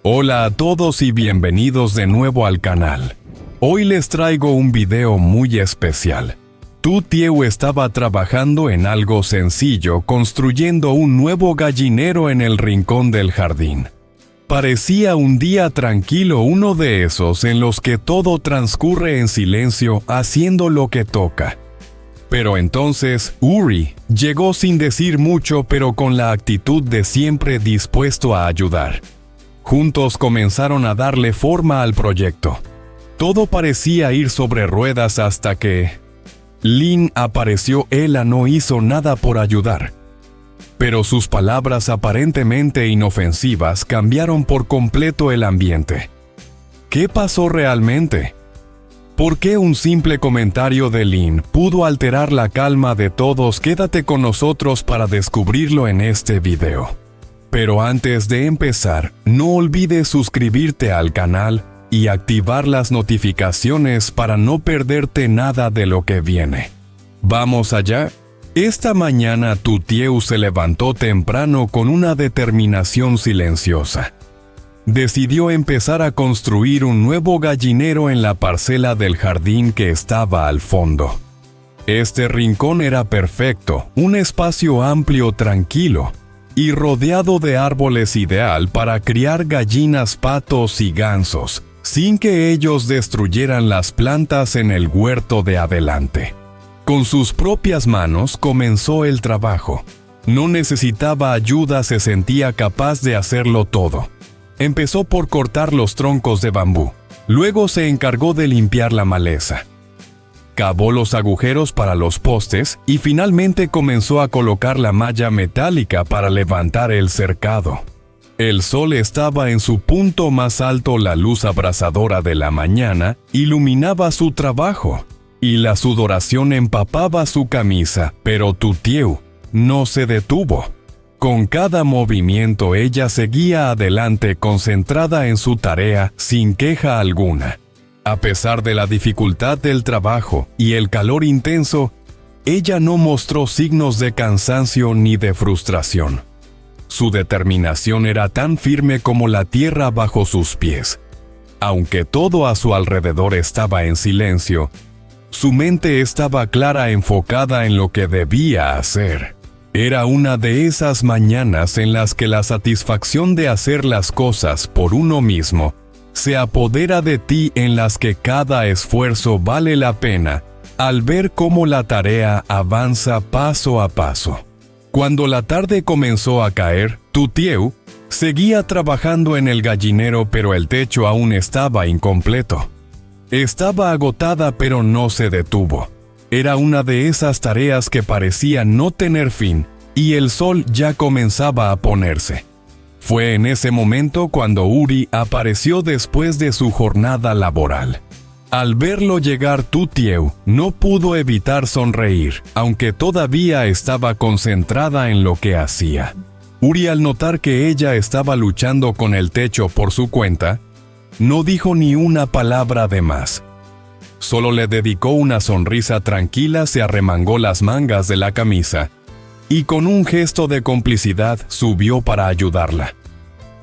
Hola a todos y bienvenidos de nuevo al canal. Hoy les traigo un video muy especial. Tu Tieu estaba trabajando en algo sencillo, construyendo un nuevo gallinero en el rincón del jardín. Parecía un día tranquilo, uno de esos en los que todo transcurre en silencio, haciendo lo que toca. Pero entonces, Uri llegó sin decir mucho, pero con la actitud de siempre dispuesto a ayudar. Juntos comenzaron a darle forma al proyecto. Todo parecía ir sobre ruedas hasta que Lin apareció. Ella no hizo nada por ayudar, pero sus palabras aparentemente inofensivas cambiaron por completo el ambiente. ¿Qué pasó realmente? ¿Por qué un simple comentario de Lin pudo alterar la calma de todos? Quédate con nosotros para descubrirlo en este video. Pero antes de empezar, no olvides suscribirte al canal y activar las notificaciones para no perderte nada de lo que viene. ¿Vamos allá? Esta mañana Tu Tieu se levantó temprano con una determinación silenciosa. Decidió empezar a construir un nuevo gallinero en la parcela del jardín que estaba al fondo. Este rincón era perfecto, un espacio amplio, tranquilo y rodeado de árboles, ideal para criar gallinas, patos y gansos, sin que ellos destruyeran las plantas en el huerto de adelante. Con sus propias manos comenzó el trabajo. No necesitaba ayuda, se sentía capaz de hacerlo todo. Empezó por cortar los troncos de bambú. Luego se encargó de limpiar la maleza. Cavó los agujeros para los postes y finalmente comenzó a colocar la malla metálica para levantar el cercado. El sol estaba en su punto más alto, la luz abrasadora de la mañana iluminaba su trabajo y la sudoración empapaba su camisa, pero Tu Tieu no se detuvo. Con cada movimiento ella seguía adelante, concentrada en su tarea, sin queja alguna. A pesar de la dificultad del trabajo y el calor intenso, ella no mostró signos de cansancio ni de frustración. Su determinación era tan firme como la tierra bajo sus pies. Aunque todo a su alrededor estaba en silencio, su mente estaba clara, enfocada en lo que debía hacer. Era una de esas mañanas en las que la satisfacción de hacer las cosas por uno mismo se apodera de ti, en las que cada esfuerzo vale la pena al ver cómo la tarea avanza paso a paso. Cuando la tarde comenzó a caer, Tu Tieu seguía trabajando en el gallinero, pero el techo aún estaba incompleto. Estaba agotada, pero no se detuvo. Era una de esas tareas que parecían no tener fin, y el sol ya comenzaba a ponerse. Fue en ese momento cuando Uri apareció después de su jornada laboral. Al verlo llegar, Tu Tieu no pudo evitar sonreír, aunque todavía estaba concentrada en lo que hacía. Uri, al notar que ella estaba luchando con el techo por su cuenta, no dijo ni una palabra de más. Solo le dedicó una sonrisa tranquila, se arremangó las mangas de la camisa y con un gesto de complicidad subió para ayudarla.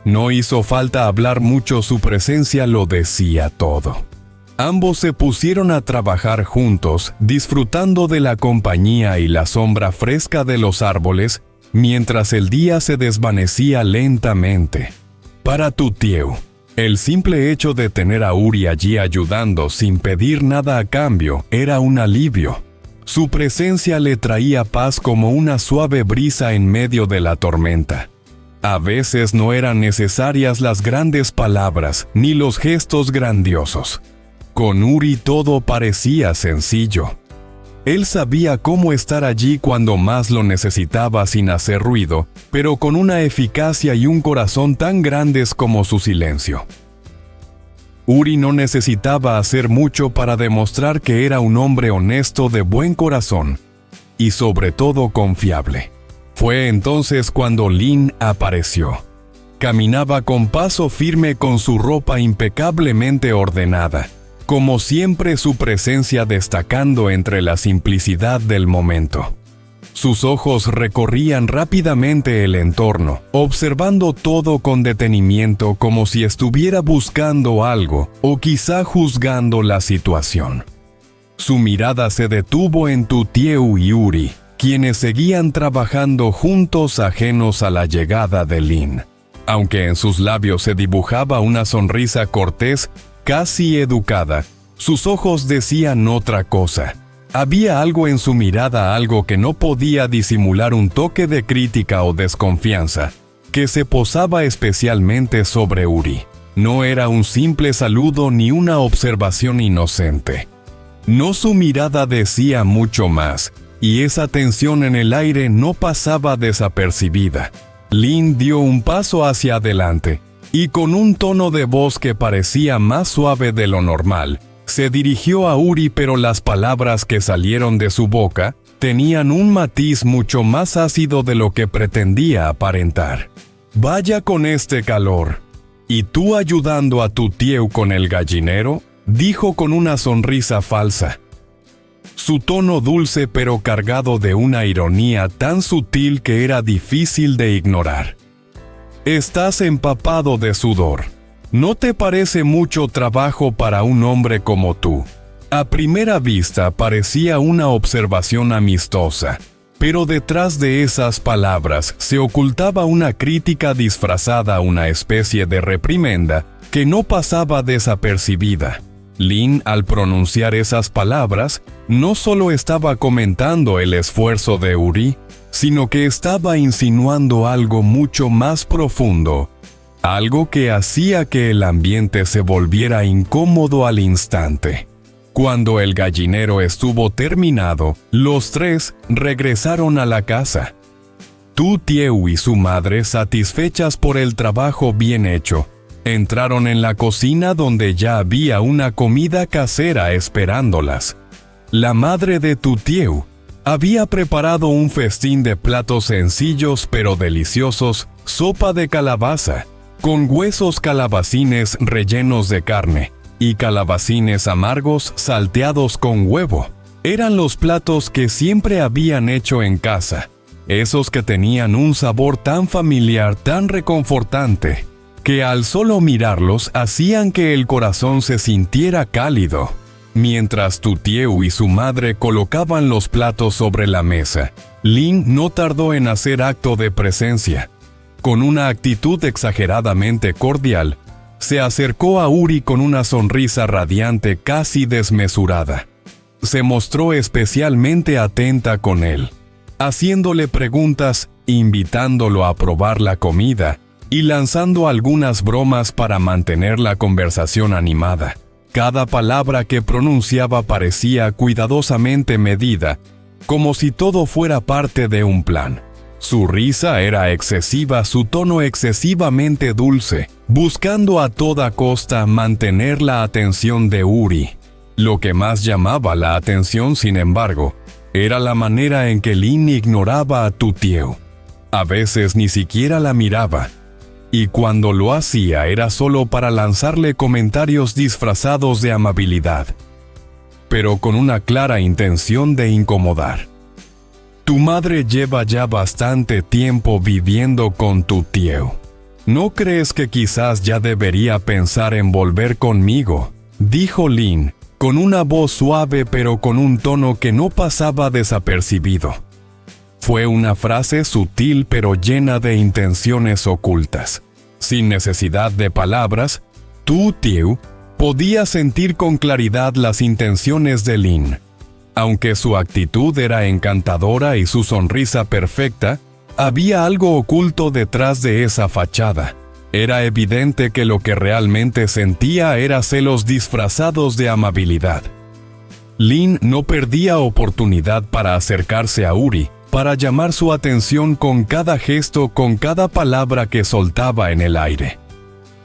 No hizo falta hablar mucho, su presencia lo decía todo. Ambos se pusieron a trabajar juntos, disfrutando de la compañía y la sombra fresca de los árboles, mientras el día se desvanecía lentamente. Para Tu Tieu, el simple hecho de tener a Uri allí ayudando sin pedir nada a cambio era un alivio. Su presencia le traía paz como una suave brisa en medio de la tormenta. A veces no eran necesarias las grandes palabras ni los gestos grandiosos. Con Uri todo parecía sencillo. Él sabía cómo estar allí cuando más lo necesitaba sin hacer ruido, pero con una eficacia y un corazón tan grandes como su silencio. Uri no necesitaba hacer mucho para demostrar que era un hombre honesto, de buen corazón y sobre todo confiable. Fue entonces cuando Lin apareció. Caminaba con paso firme, con su ropa impecablemente ordenada, como siempre, su presencia destacando entre la simplicidad del momento. Sus ojos recorrían rápidamente el entorno, observando todo con detenimiento como si estuviera buscando algo o quizá juzgando la situación. Su mirada se detuvo en Tutieu y Uri, quienes seguían trabajando juntos ajenos a la llegada de Lin. Aunque en sus labios se dibujaba una sonrisa cortés, casi educada, sus ojos decían otra cosa. Había algo en su mirada, algo que no podía disimular, un toque de crítica o desconfianza, que se posaba especialmente sobre Uri. No era un simple saludo ni una observación inocente. No, su mirada decía mucho más, y esa tensión en el aire no pasaba desapercibida. Lin dio un paso hacia adelante, y con un tono de voz que parecía más suave de lo normal, se dirigió a Uri, pero las palabras que salieron de su boca tenían un matiz mucho más ácido de lo que pretendía aparentar. «Vaya con este calor. ¿Y tú ayudando a Tutieu con el gallinero?», dijo con una sonrisa falsa. Su tono dulce pero cargado de una ironía tan sutil que era difícil de ignorar. «Estás empapado de sudor. ¿No te parece mucho trabajo para un hombre como tú?». A primera vista parecía una observación amistosa, pero detrás de esas palabras se ocultaba una crítica disfrazada, una especie de reprimenda que no pasaba desapercibida. Lin, al pronunciar esas palabras, no solo estaba comentando el esfuerzo de Uri, sino que estaba insinuando algo mucho más profundo, algo que hacía que el ambiente se volviera incómodo al instante. Cuando el gallinero estuvo terminado, los tres regresaron a la casa. Tutieu y su madre, satisfechas por el trabajo bien hecho, entraron en la cocina donde ya había una comida casera esperándolas. La madre de Tutieu había preparado un festín de platos sencillos pero deliciosos: sopa de calabaza, con huesos calabacines rellenos de carne, y calabacines amargos salteados con huevo. Eran los platos que siempre habían hecho en casa, esos que tenían un sabor tan familiar, tan reconfortante, que al solo mirarlos hacían que el corazón se sintiera cálido. Mientras Tutieu y su madre colocaban los platos sobre la mesa, Lin no tardó en hacer acto de presencia. Con una actitud exageradamente cordial, se acercó a Uri con una sonrisa radiante, casi desmesurada. Se mostró especialmente atenta con él, haciéndole preguntas, invitándolo a probar la comida y lanzando algunas bromas para mantener la conversación animada. Cada palabra que pronunciaba parecía cuidadosamente medida, como si todo fuera parte de un plan. Su risa era excesiva, su tono excesivamente dulce, buscando a toda costa mantener la atención de Uri. Lo que más llamaba la atención, sin embargo, era la manera en que Lin ignoraba a Tutieu. A veces ni siquiera la miraba, y cuando lo hacía era solo para lanzarle comentarios disfrazados de amabilidad, pero con una clara intención de incomodar. «Tu madre lleva ya bastante tiempo viviendo con Tutieu. ¿No crees que quizás ya debería pensar en volver conmigo?», dijo Lin, con una voz suave pero con un tono que no pasaba desapercibido. Fue una frase sutil pero llena de intenciones ocultas. Sin necesidad de palabras, Tutieu podía sentir con claridad las intenciones de Lin. Aunque su actitud era encantadora y su sonrisa perfecta, había algo oculto detrás de esa fachada. Era evidente que lo que realmente sentía era celos disfrazados de amabilidad. Lin no perdía oportunidad para acercarse a Uri, para llamar su atención con cada gesto, con cada palabra que soltaba en el aire.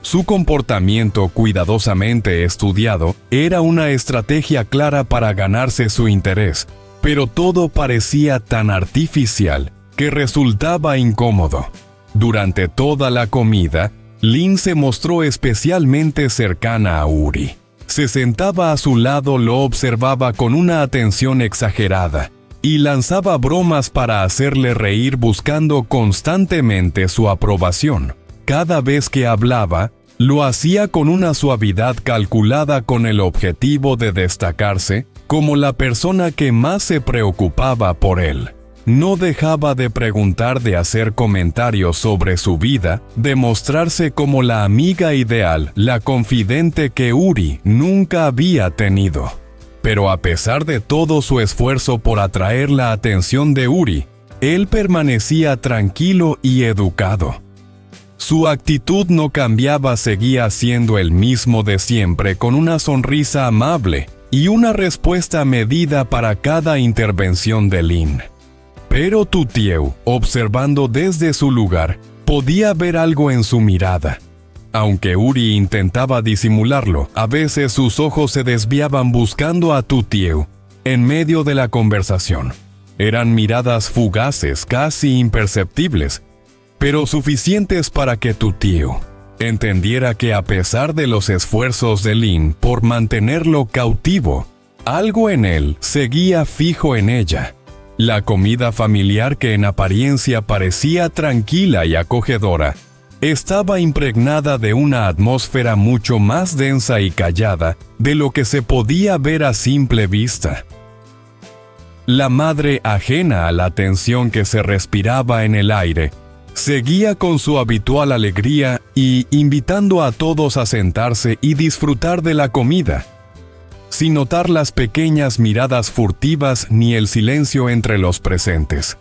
Su comportamiento, cuidadosamente estudiado, era una estrategia clara para ganarse su interés, pero todo parecía tan artificial que resultaba incómodo. Durante toda la comida, Lin se mostró especialmente cercana a Uri. Se sentaba a su lado, lo observaba con una atención exagerada, y lanzaba bromas para hacerle reír buscando constantemente su aprobación. Cada vez que hablaba, lo hacía con una suavidad calculada con el objetivo de destacarse como la persona que más se preocupaba por él. No dejaba de preguntar, de hacer comentarios sobre su vida, de mostrarse como la amiga ideal, la confidente que Uri nunca había tenido. Pero a pesar de todo su esfuerzo por atraer la atención de Uri, él permanecía tranquilo y educado. Su actitud no cambiaba, seguía siendo el mismo de siempre, con una sonrisa amable y una respuesta medida para cada intervención de Lin. Pero Tutieu, observando desde su lugar, podía ver algo en su mirada. Aunque Uri intentaba disimularlo, a veces sus ojos se desviaban buscando a Tutieu en medio de la conversación. Eran miradas fugaces, casi imperceptibles, pero suficientes para que Tutieu entendiera que a pesar de los esfuerzos de Lin por mantenerlo cautivo, algo en él seguía fijo en ella. La comida familiar, que en apariencia parecía tranquila y acogedora, estaba impregnada de una atmósfera mucho más densa y callada de lo que se podía ver a simple vista. La madre, ajena a la tensión que se respiraba en el aire, seguía con su habitual alegría y invitando a todos a sentarse y disfrutar de la comida, sin notar las pequeñas miradas furtivas ni el silencio entre los presentes.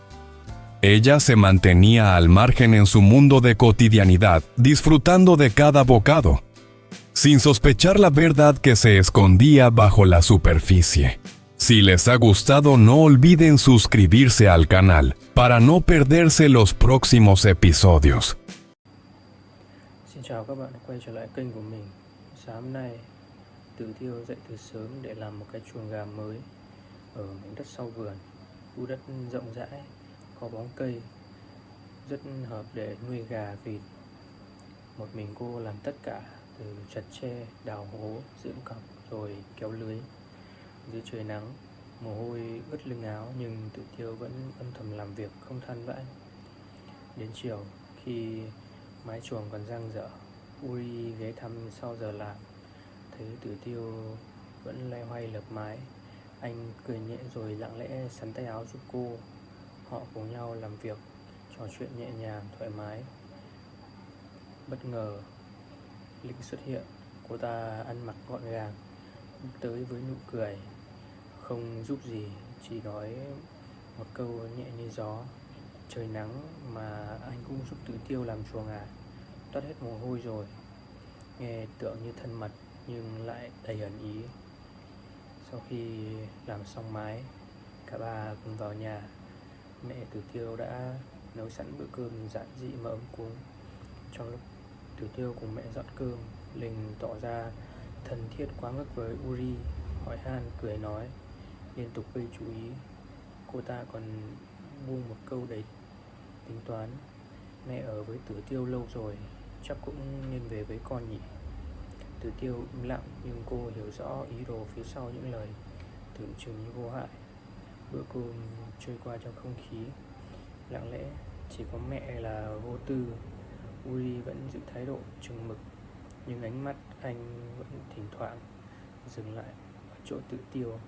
Ella se mantenía al margen en su mundo de cotidianidad, disfrutando de cada bocado, sin sospechar la verdad que se escondía bajo la superficie. Si les ha gustado, no olviden suscribirse al canal para no perderse los próximos episodios. Xin chào các bạn đã quay trở lại kênh của mình. Sáng nay, Tử Tiêu dậy từ sớm để làm một cái chuồng gà mới ở mảnh đất sau vườn. Khu đất rộng rãi, có bóng cây, rất hợp để nuôi gà vịt. Một mình cô làm tất cả, từ chặt tre, đào hố, dưỡng cọc rồi kéo lưới. Dưới trời nắng, mồ hôi ướt lưng áo nhưng Tử Tiêu vẫn âm thầm làm việc không than vãn. Đến chiều, khi mái chuồng còn dang dở, Uri ghé thăm sau giờ làm. Thấy Tử Tiêu vẫn loay hoay lợp mái, anh cười nhẹ rồi lặng lẽ sắn tay áo giúp cô. Họ cùng nhau làm việc, trò chuyện nhẹ nhàng, thoải mái. Bất ngờ, Linh xuất hiện. Cô ta ăn mặc gọn gàng, bước tới với nụ cười, không giúp gì, chỉ nói một câu nhẹ như gió. Trời nắng mà anh cũng giúp Tử Tiêu làm chuồng à? Toát hết mồ hôi rồi. Nghe tưởng như thân mật nhưng lại đầy ẩn ý. Sau khi làm xong mái, cả ba cùng vào nhà. Mẹ Tử Tiêu đã nấu sẵn bữa cơm giản dị mà ấm cúng. Trong lúc Tử Tiêu cùng mẹ dọn cơm, Linh tỏ ra thân thiết quá mức với Uri, hỏi han, cười nói, liên tục gây chú ý. Cô ta còn buông một câu đầy tính toán, mẹ ở với Tử Tiêu lâu rồi, chắc cũng nên về với con nhỉ. Tử Tiêu im lặng nhưng cô hiểu rõ ý đồ phía sau những lời tưởng chừng như vô hại. Bữa cơm trôi qua trong không khí lặng lẽ, chỉ có mẹ là vô tư. Uri vẫn giữ thái độ chừng mực, nhưng ánh mắt anh vẫn thỉnh thoảng dừng lại ở chỗ Tử Tiêu.